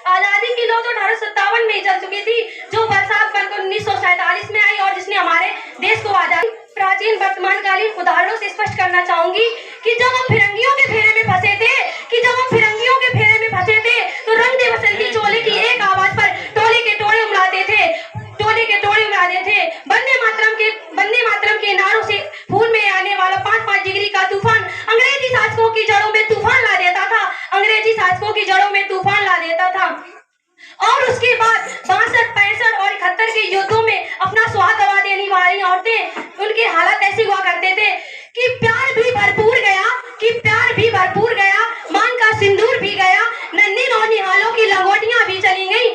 आजादी की लौ तो 1857 में चल चुकी थी, जो बरसात बनकर 1947 में आई और जिसने हमारे देश को आजादी। प्राचीन वर्तमान कालीन उदाहरणों से स्पष्ट करना चाहूंगी कि जब हम फिरंगियों के फेरे में फंसे थे तो रंग दे बसंती चोले की एक आवाज पर टोले के टोले उमड़ाते थे। वंदे मातरम के नारों से फूल में आने वाला 5-5 डिग्री का तूफान अंग्रेजी शासकों की जड़ों में तूफान ला देता था। और उसके बाद 62, 65 और 71 के युद्धों में अपना स्वाद दबा देने वाली औरतें, उनके हालात ऐसे हुआ करते थे कि प्यार भी भरपूर गया, मांग का सिंदूर भी गया, नन्ही नौनिहालों की लंगोटियां भी चली गई,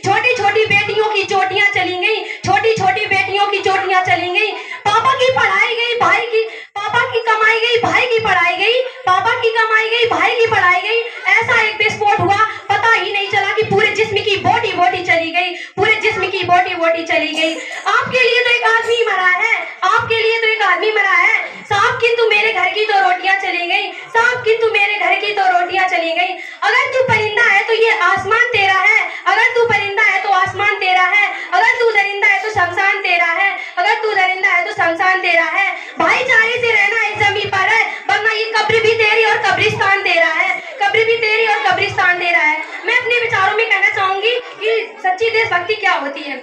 छोटी छोटी बेटियों की चोटियां चली गई, पापा की कमाई गई, भाई गई, ऐसा एक विस्फोट हुआ, पता ही नहीं चला कि पूरे जिस्म की बोटी चली गई। आपके लिए तो एक आदमी मरा है, साहब, किंतु मेरे घर की तो रोटियां चली गई। अगर तू परिंदा है तो ये आसमान तेरा है, अगर तू दरिंदा है तो शमशान तेरा है, भाईचारे से रहना इस जमीन पर है, वरना ये कब्र भी तेरी और कब्रिस्तान तेरा है। मैं अपने विचारों में कहना चाहूंगी कि सच्ची देशभक्ति क्या होती है।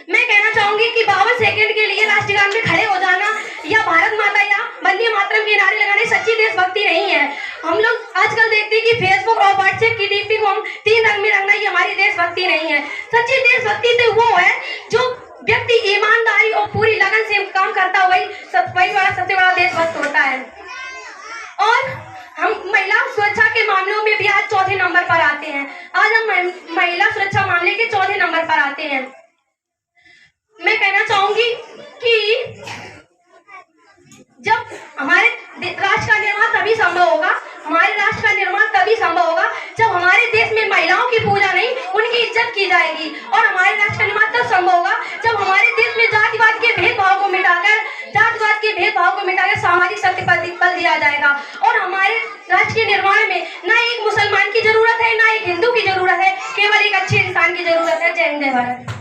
मैं कहना चाहूंगी कि 52 सेकंड के लिए राष्ट्रगान में खड़े हो जाना या भारत माता या वंदे मातरम के नारे लगाने सच्ची देशभक्ति नहीं है। हम लोग आजकल देखते हैं कि फेसबुक और व्हाट्सएप की डीपी को हम 3 रंग में रंगना, ये हमारी देशभक्ति नहीं है। सच्ची देशभक्ति तो वो है जो व्यक्ति ईमानदारी और पूरी लगन से काम करता, वही सबसे बड़ा देशभक्त होता है। और हम महिला सुरक्षा के मामलों में भी आज चौथे नंबर पर आते हैं। आज हम महिला सुरक्षा मामले के चौथे नंबर पर आते हैं। मैं कहना चाहूंगी कि जब हमारे राष्ट्र का निर्माण तभी संभव होगा जब हमारे देश में महिलाओं की पूजा नहीं, उनकी इज्जत की जाएगी। और हमारे राष्ट्र का निर्माण तब संभव होगा जब हमारे देश में जातिवाद के भेदभाव को मिटाकर सामाजिक शक्ति पर बल दिया जाएगा। और हमारे राष्ट्र के निर्माण में न एक मुसलमान की जरूरत है, न एक हिंदू की जरूरत है, केवल एक अच्छे इंसान की जरूरत है। जय हिंद, जय भारत।